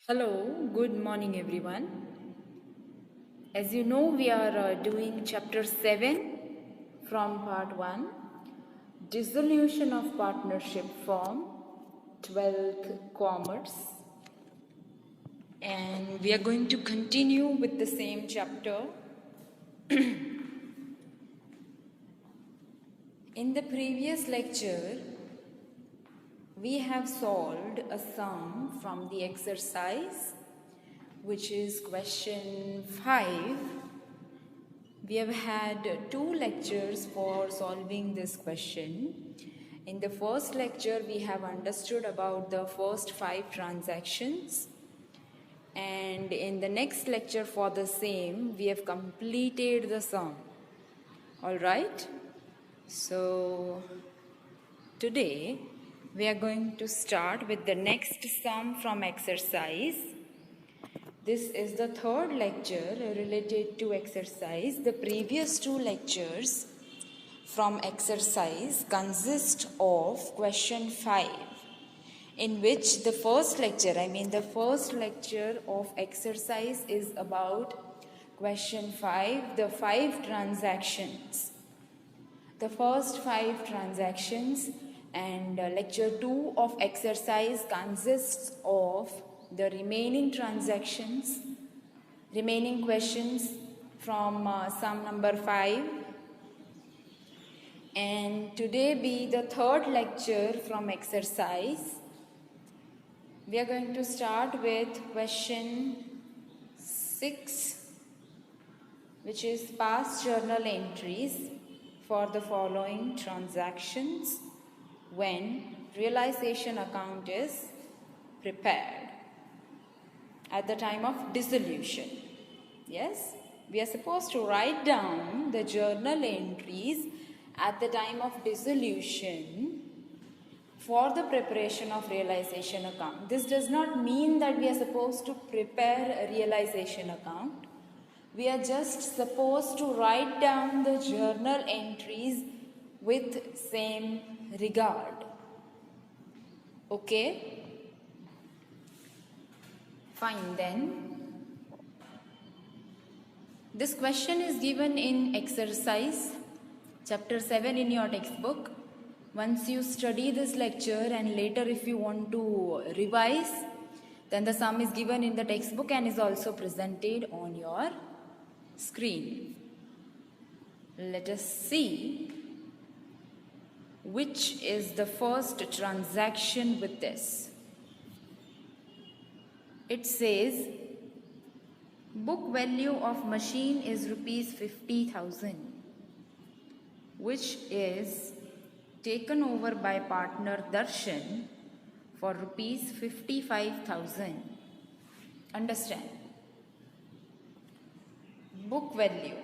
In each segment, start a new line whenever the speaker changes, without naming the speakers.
Hello, good morning everyone. As you know, we are doing chapter 7 from part 1, Dissolution of Partnership Form, 12th Commerce. And we are going to continue with the same chapter. In the previous lecture, we have solved a sum from the exercise, which is question 5. We have had 2 lectures for solving this question. In the first lecture, we have understood about the first 5 transactions. And in the next lecture for the same, we have completed the sum. Alright? So, today, we are going to start with the next sum from exercise. This is the third lecture related to exercise. The previous 2 lectures from exercise consist of question 5, in which the first lecture of exercise is about question 5, the 5 transactions. The first 5 transactions, and lecture 2 of exercise consists of the remaining transactions, remaining questions from sum number 5. And today be the third lecture from exercise. We are going to start with question 6, which is past journal entries for the following transactions when realization account is prepared at the time of dissolution. Yes, we are supposed to write down the journal entries at the time of dissolution for the preparation of realization account. This does not mean that we are supposed to prepare a realization account. We are just supposed to write down the journal entries with same regard. Okay? Fine then. This question is given in exercise chapter 7 in your textbook. Once you study this lecture and later if you want to revise, then the sum is given in the textbook and is also presented on your screen. Let us see which is the first transaction with this. It says book value of machine is rupees 50,000, which is taken over by partner Darshan for rupees 55,000. Understand? Book value.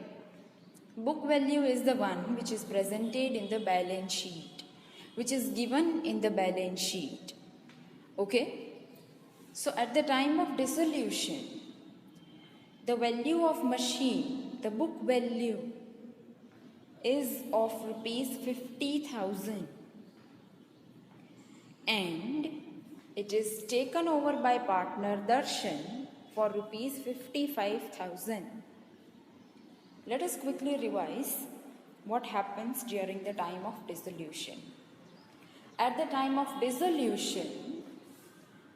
Book value is the one which is presented in the balance sheet, which is given in the balance sheet. Okay? So at the time of dissolution, the value of machine, the book value, is of rupees 50,000 and it is taken over by partner Darshan for rupees 55,000. Let us quickly revise what happens during the time of dissolution. At the time of dissolution,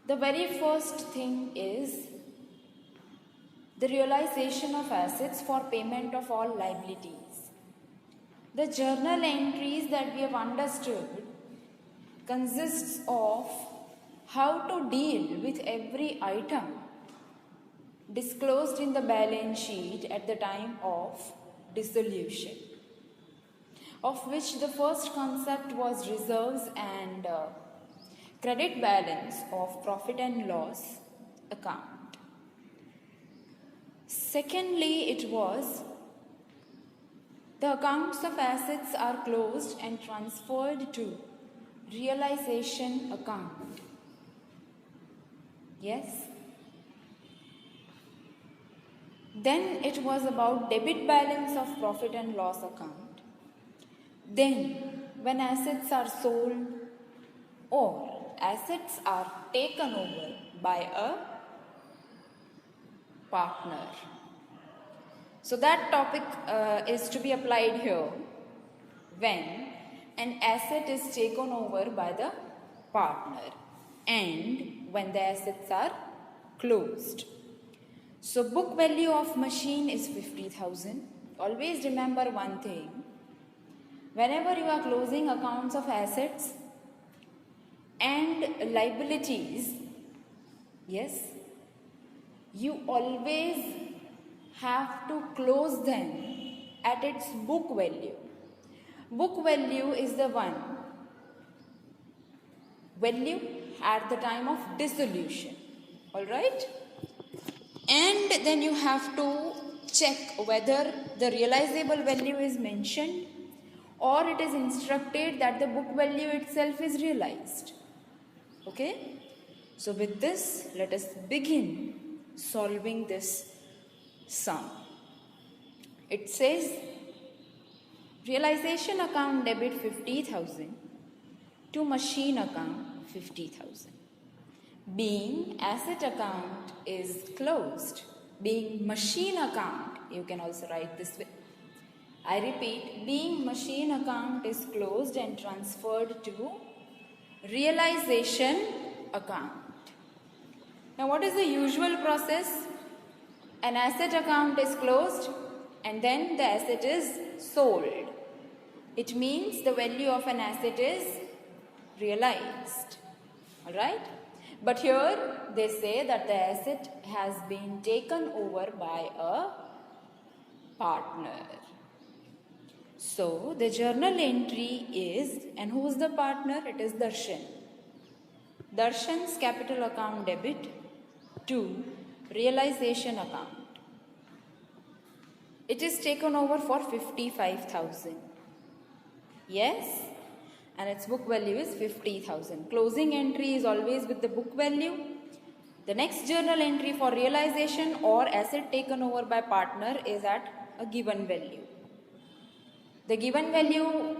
the very first thing is the realization of assets for payment of all liabilities. The journal entries that we have understood consists of how to deal with every item disclosed in the balance sheet at the time of dissolution, of which the first concept was reserves and credit balance of profit and loss account. Secondly, it was the accounts of assets are closed and transferred to realization account. Yes? Then it was about debit balance of profit and loss account. Then, when assets are sold or assets are taken over by a partner. So that topic is to be applied here when an asset is taken over by the partner and when the assets are closed. So book value of machine is 50,000. Always remember one thing. Whenever you are closing accounts of assets and liabilities, yes, you always have to close them at its book value. Book value is the one value at the time of dissolution. Alright? And then you have to check whether the realizable value is mentioned or it is instructed that the book value itself is realized. Okay? So with this, let us begin solving this sum. It says realization account debit 50,000 to machine account 50,000. Being asset account is closed, being machine account, you can also write this way. I repeat, being machine account is closed and transferred to realization account. Now what is the usual process? An asset account is closed and then the asset is sold. It means the value of an asset is realized. Alright? But here they say that the asset has been taken over by a partner. So the journal entry is, and who is the partner? It is Darshan. Darshan's capital account debit to realization account. It is taken over for 55,000. Yes? And its book value is 50,000. Closing entry is always with the book value. The next journal entry for realization or asset taken over by partner is at a given value. The given value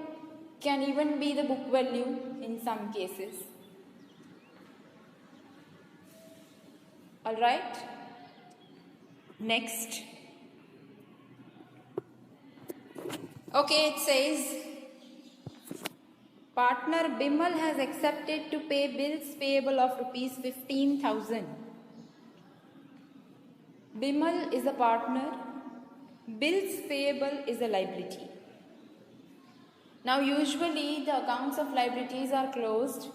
can even be the book value in some cases. Alright? Next. Okay, it says partner Bimal has accepted to pay bills payable of rupees 15,000. Bimal is a partner. Bills payable is a liability. Now usually the accounts of liabilities are closed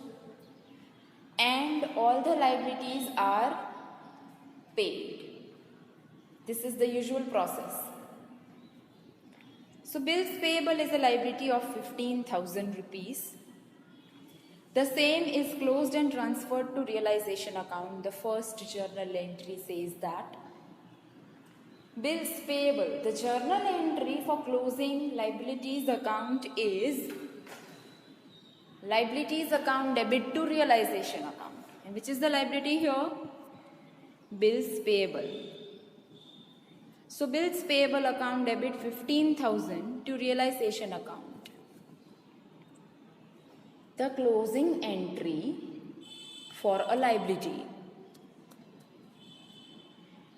and all the liabilities are paid. This is the usual process. So bills payable is a liability of 15,000 rupees. The same is closed and transferred to realization account. The first journal entry says that bills payable, the journal entry for closing liabilities account is liabilities account debit to realization account. And which is the liability here? Bills payable. So bills payable account debit 15,000 to realization account. The closing entry for a liability.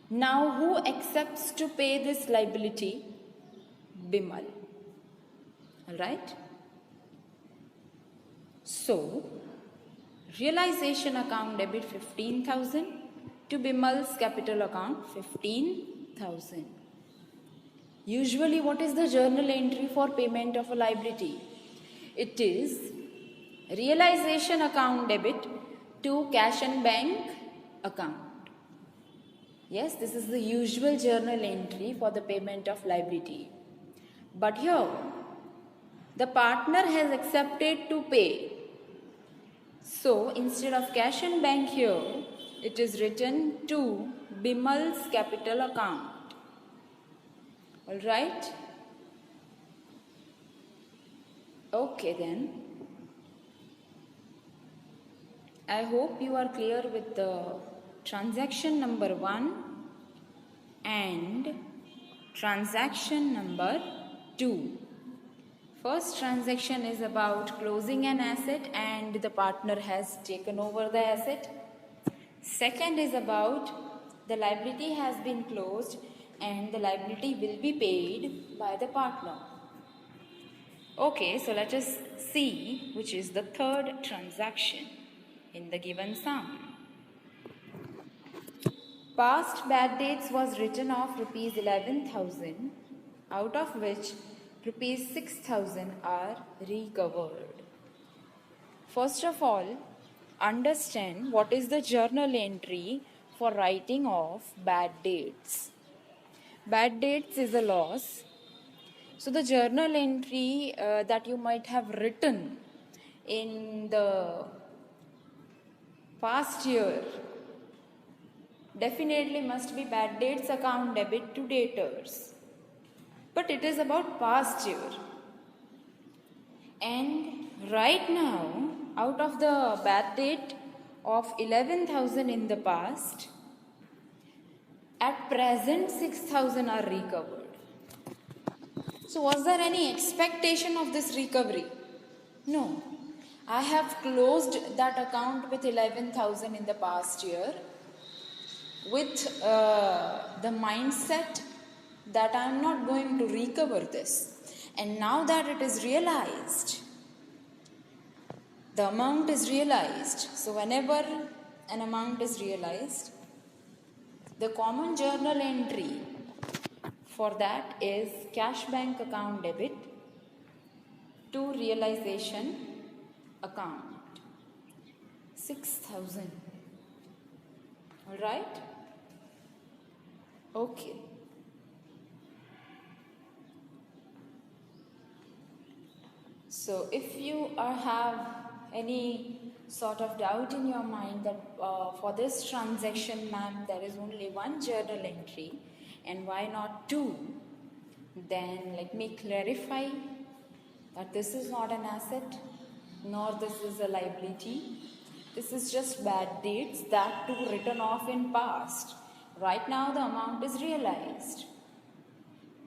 Now who accepts to pay this liability? Bimal. Alright? So, realization account debit 15,000 to Bimal's capital account 15,000. Usually what is the journal entry for payment of a liability? It is realization account debit to cash and bank account. Yes, this is the usual journal entry for the payment of liability. But here, the partner has accepted to pay. So, instead of cash and bank here, it is written to Bimal's capital account. Alright? Okay then. I hope you are clear with the transaction number 1 and transaction number 2. First transaction is about closing an asset and the partner has taken over the asset. Second is about The liability has been closed and the liability will be paid by the partner. Okay, so let us see which is the third transaction in the given sum. Past bad debts was written off rupees 11,000, out of which rupees 6,000 are recovered. First of all, understand what is the journal entry for writing off bad debts. Bad debts is a loss. So the journal entry that you might have written in the past year definitely must be bad debts account debit to debtors. But it is about past year. And right now, out of the bad debt of 11,000 in the past, at present 6,000 are recovered. So was there any expectation of this recovery? No. I have closed that account with 11,000 in the past year with the mindset that I am not going to recover this. And now that it is realized, the amount is realized. So whenever an amount is realized, the common journal entry for that is cash bank account debit to realization account. 6,000. Alright? Okay. So if you have any sort of doubt in your mind that for this transaction, ma'am, there is only one journal entry and why not two, then let me clarify that this is not an asset nor this is a liability. This is just bad debts that too written off in past. Right now the amount is realized.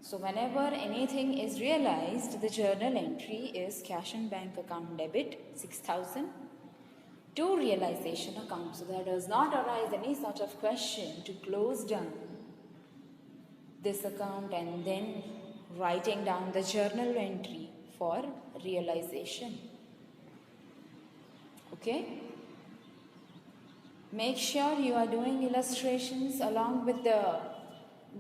So whenever anything is realized, the journal entry is cash and bank account debit 6,000 to realization account. So there does not arise any sort of question to close down this account and then writing down the journal entry for realization. Okay? Make sure you are doing illustrations along with the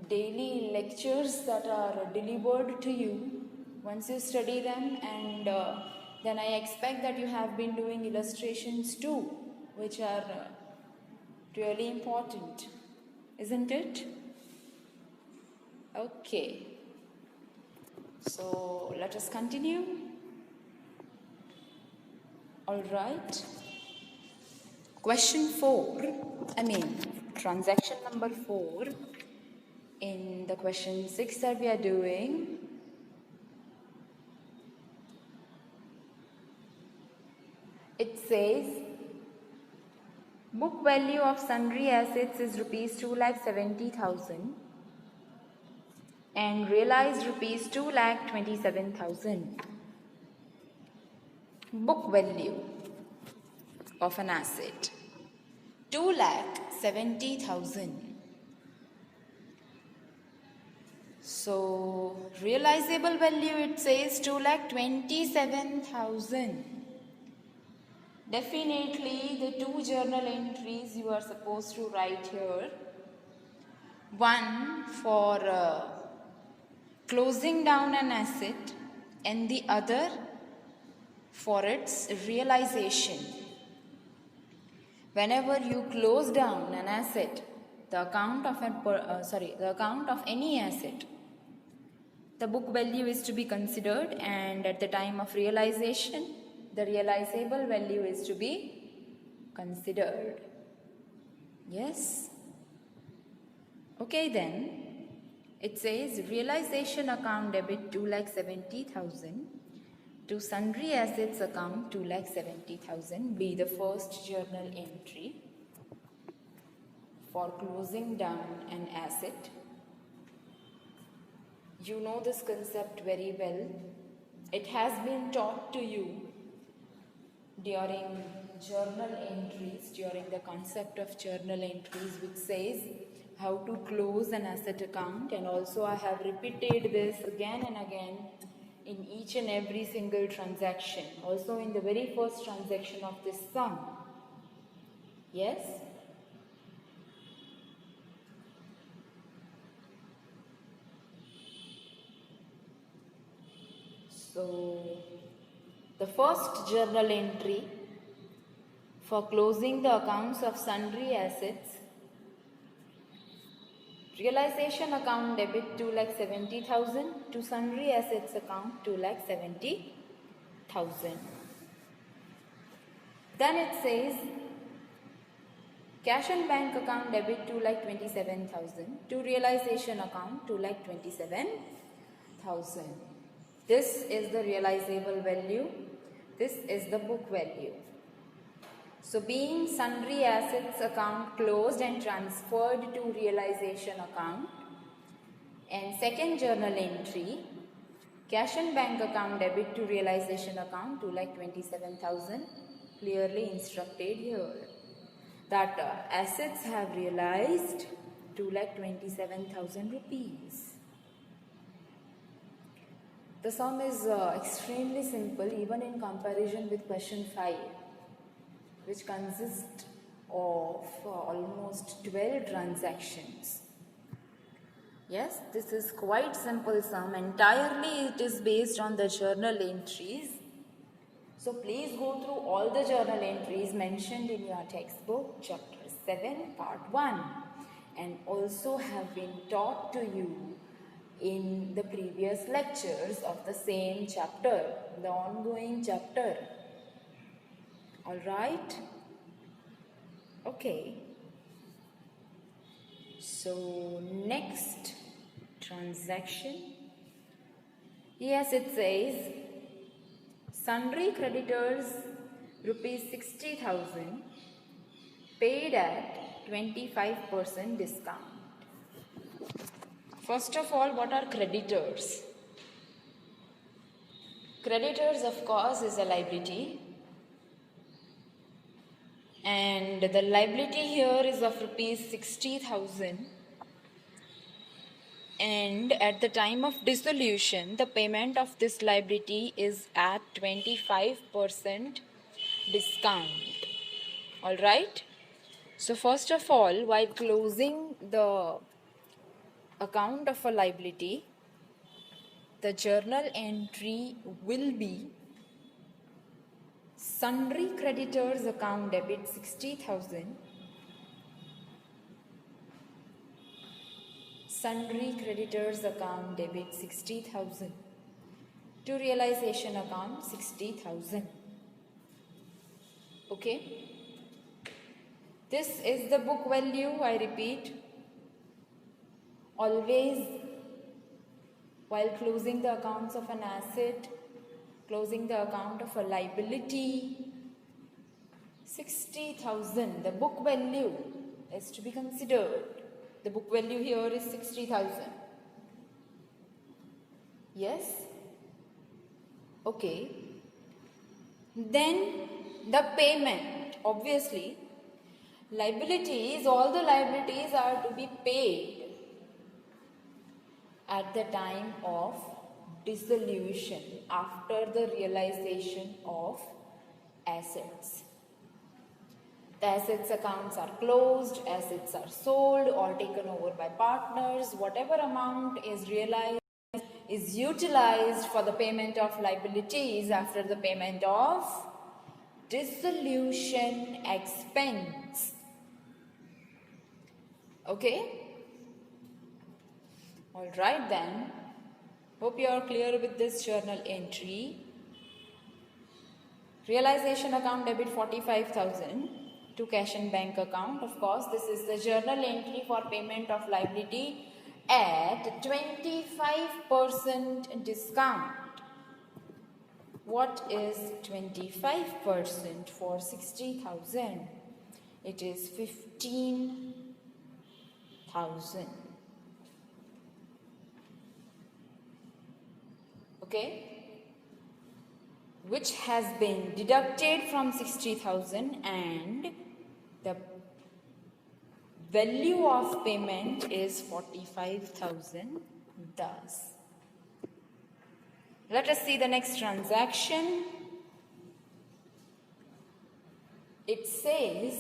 daily lectures that are delivered to you once you study them, and then I expect that you have been doing illustrations too, which are really important, isn't it? Okay, so let us continue. All right. Question 4, transaction number 4 in the question 6 that we are doing. It says, book value of sundry assets is rupees 2,70,000 and realized rupees 2,27,000. Book value of an asset 2,70,000. So realizable value, it says 2,27,000. Definitely the two journal entries you are supposed to write here. One for closing down an asset and the other for its realization. Whenever you close down an asset, the account of any asset, the book value is to be considered, and at the time of realization, the realizable value is to be considered. Yes? Okay then. It says realization account debit 2,70,000 to sundry assets account 2,70,000 be the first journal entry for closing down an asset. You know this concept very well. It has been taught to you during journal entries, during the concept of journal entries, which says how to close an asset account, and also I have repeated this again and again in each and every single transaction, also in the very first transaction of this sum. Yes? So, the first journal entry for closing the accounts of sundry assets: realization account debit 2,70,000 to sundry assets account 2,70,000. Then it says cash and bank account debit 2,27,000 to realization account 2,27,000. This is the realizable value. This is the book value. So being sundry assets account closed and transferred to realization account, and second journal entry, cash and bank account debit to realization account 2,27,000, clearly instructed here that assets have realized 2,27,000 rupees. The sum is extremely simple even in comparison with question 5, which consists of almost 12 transactions. Yes, this is quite simple sum. Entirely it is based on the journal entries. So please go through all the journal entries mentioned in your textbook, chapter 7, part 1, and also have been taught to you in the previous lectures of the same chapter, the ongoing chapter. All right? Okay. So next transaction. Yes, it says sundry creditors rupees 60,000 paid at 25% discount. First of all, what are creditors? Creditors, of course, is a liability, and the liability here is of rupees 60,000, and at the time of dissolution the payment of this liability is at 25% discount. All right. So first of all, while closing the account of a liability, the journal entry will be sundry creditors account debit 60,000, sundry creditors account debit 60,000 to realization account 60,000. Okay. This is the book value, I repeat. Always, while closing the accounts of an asset, closing the account of a liability, 60,000, the book value is to be considered. The book value here is 60,000. Yes? Okay. Then the payment, obviously, liabilities, all the liabilities are to be paid at the time of dissolution, after the realization of assets. The assets accounts are closed, assets are sold or taken over by partners. Whatever amount is realized is utilized for the payment of liabilities after the payment of dissolution expense. Okay? Alright then. Hope you are clear with this journal entry. Realization account debit 45,000 to cash and bank account. Of course, this is the journal entry for payment of liability at 25% discount. What is 25% for 60,000? It is 15,000. Okay? Which has been deducted from 60,000, and the value of payment is 45,000 thus. Let us see the next transaction. It says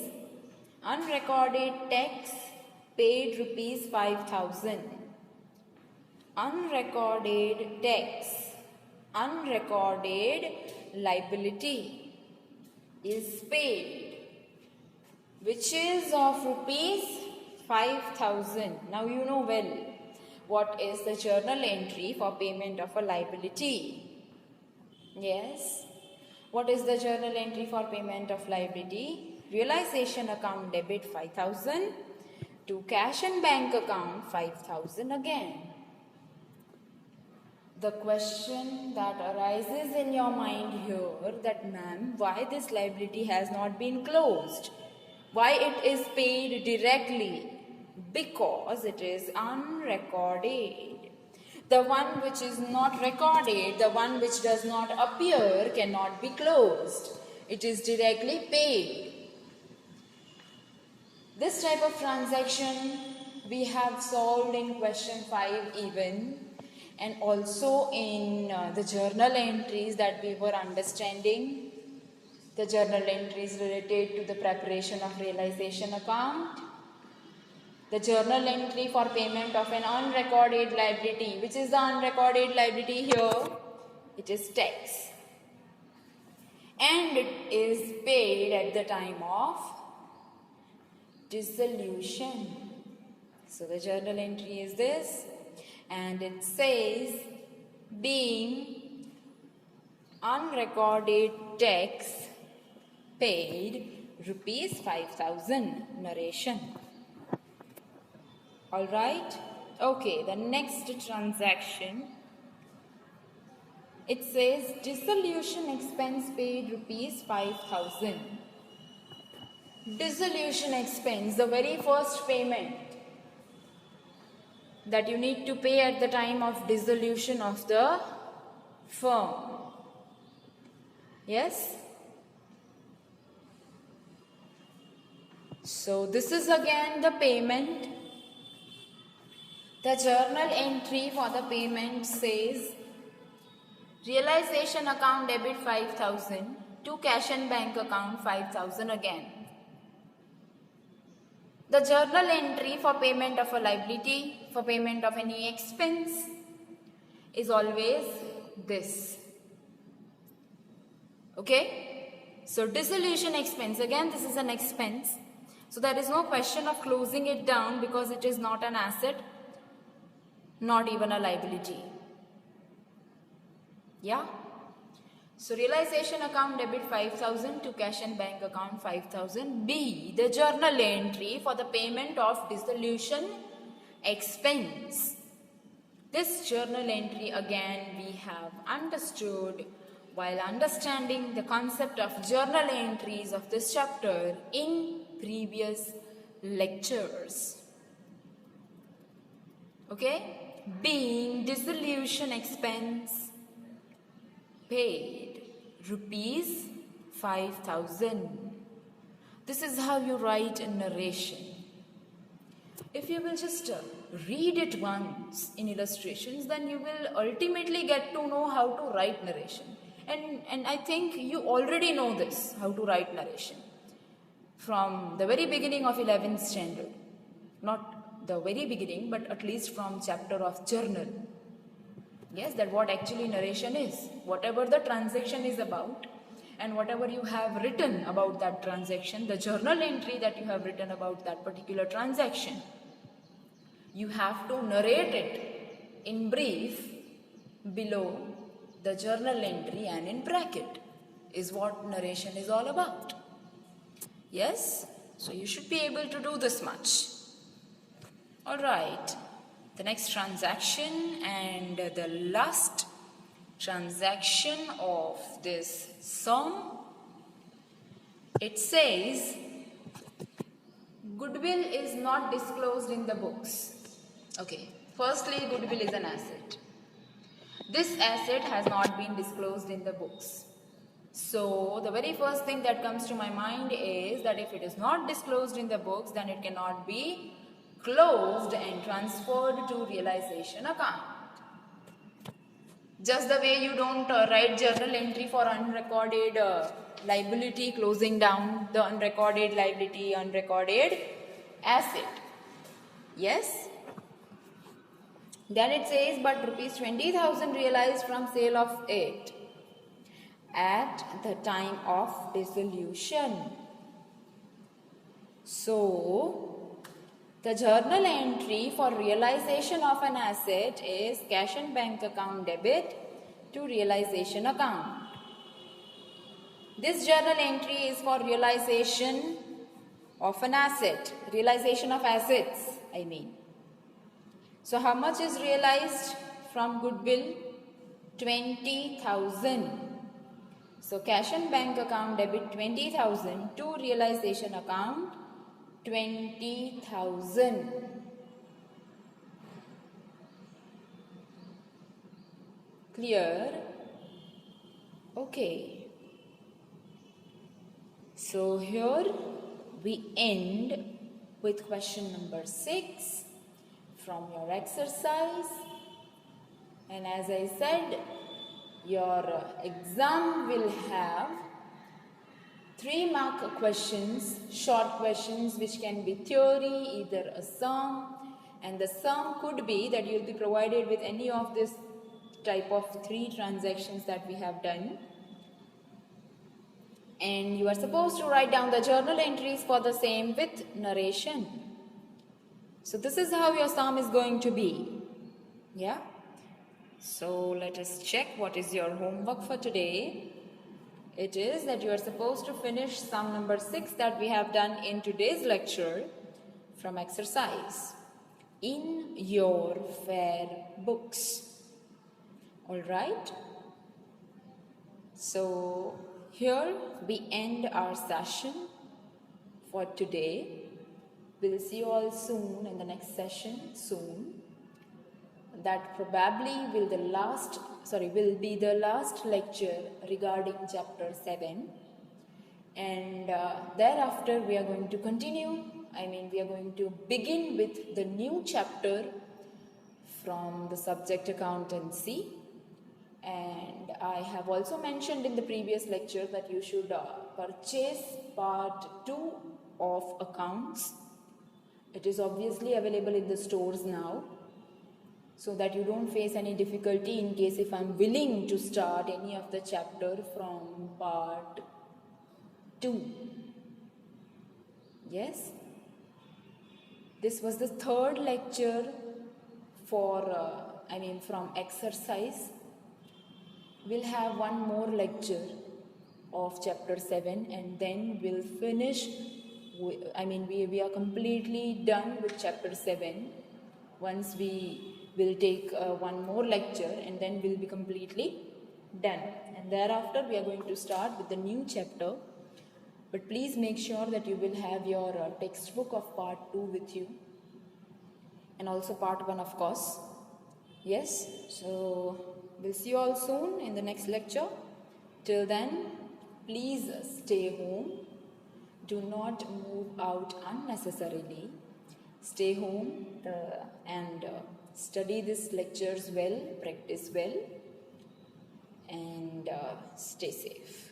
unrecorded tax paid rupees 5,000. Unrecorded tax, unrecorded liability is paid, which is of rupees 5,000. Now you know well what is the journal entry for payment of a liability. Yes. What is the journal entry for payment of liability? Realization account debit 5,000 to cash and bank account 5,000 again. The question that arises in your mind here that ma'am, why this liability has not been closed? Why it is paid directly? Because it is unrecorded. The one which is not recorded, the one which does not appear cannot be closed. It is directly paid. This type of transaction we have solved in question 5 even, and also in the journal entries that we were understanding. The journal entries related to the preparation of realization account. The journal entry for payment of an unrecorded liability. Which is the unrecorded liability here? It is tax. And it is paid at the time of dissolution. So the journal entry is this, and it says being unrecorded tax paid rupees 5,000 narration. Alright, okay, the next transaction, it says dissolution expense paid rupees 5,000. Dissolution expense, the very first payment that you need to pay at the time of dissolution of the firm. Yes? So this is again the payment. The journal entry for the payment says realization account debit 5,000 to cash and bank account 5,000 again. The journal entry for payment of a liability, for payment of any expense is always this. Okay? So dissolution expense, again this is an expense. So there is no question of closing it down because it is not an asset, not even a liability. Yeah? So realization account debit 5,000 to cash and bank account 5,000. B, the journal entry for the payment of dissolution expense. This journal entry again we have understood while understanding the concept of journal entries of this chapter in previous lectures. Okay? Being dissolution expense paid rupees 5,000. This is how you write a narration. If you will just read it once in illustrations, then you will ultimately get to know how to write narration. And I think you already know this, how to write narration, from the very beginning of 11th standard. Not the very beginning, but at least from chapter of journal. Yes, that what actually narration is. Whatever the transaction is about and whatever you have written about that transaction, the journal entry that you have written about that particular transaction, you have to narrate it in brief below the journal entry and in bracket is what narration is all about. Yes, so you should be able to do this much. Alright. The next transaction and the last transaction of this sum, it says goodwill is not disclosed in the books. Okay, firstly goodwill is an asset. This asset has not been disclosed in the books. So the very first thing that comes to my mind is that if it is not disclosed in the books, then it cannot be closed and transferred to realization account. Just the way you don't write journal entry for unrecorded liability, closing down the unrecorded liability, unrecorded asset. Yes? Then it says, but rupees 20,000 realized from sale of it at the time of dissolution. So, the journal entry for realization of an asset is cash and bank account debit to realization account. This journal entry is for realization of an asset, realization of assets, I mean. So, how much is realized from goodwill? 20,000. So, cash and bank account debit 20,000 to realization account 20,000. Clear? Okay. So, here we end with question number 6 from your exercise. And as I said, your exam will have 3-mark questions, short questions which can be theory, either a sum, and the sum could be that you will be provided with any of this type of 3 transactions that we have done. And you are supposed to write down the journal entries for the same with narration. So this is how your sum is going to be. Yeah? So let us check what is your homework for today. It is that you are supposed to finish sum number 6 that we have done in today's lecture from exercise in your fair books. Alright? So here we end our session for today. We'll see you all soon in the next session soon. That probably will be the last lecture regarding chapter 7, and thereafter we are going to continue. We are going to begin with the new chapter from the subject accountancy, and I have also mentioned in the previous lecture that you should purchase part 2 of accounts. It is obviously available in the stores now, so that you don't face any difficulty in case if I'm willing to start any of the chapter from part 2. Yes? This was the 3rd lecture from exercise. We'll have one more lecture of chapter 7 and then we'll finish, we are completely done with chapter 7. Once we will take one more lecture and then we'll be completely done. And thereafter we are going to start with the new chapter. But please make sure that you will have your textbook of part 2 with you. And also part 1 of course. Yes, so we'll see you all soon in the next lecture. Till then, please stay home. Do not move out unnecessarily. Stay home and study these lectures well, practice well, and stay safe.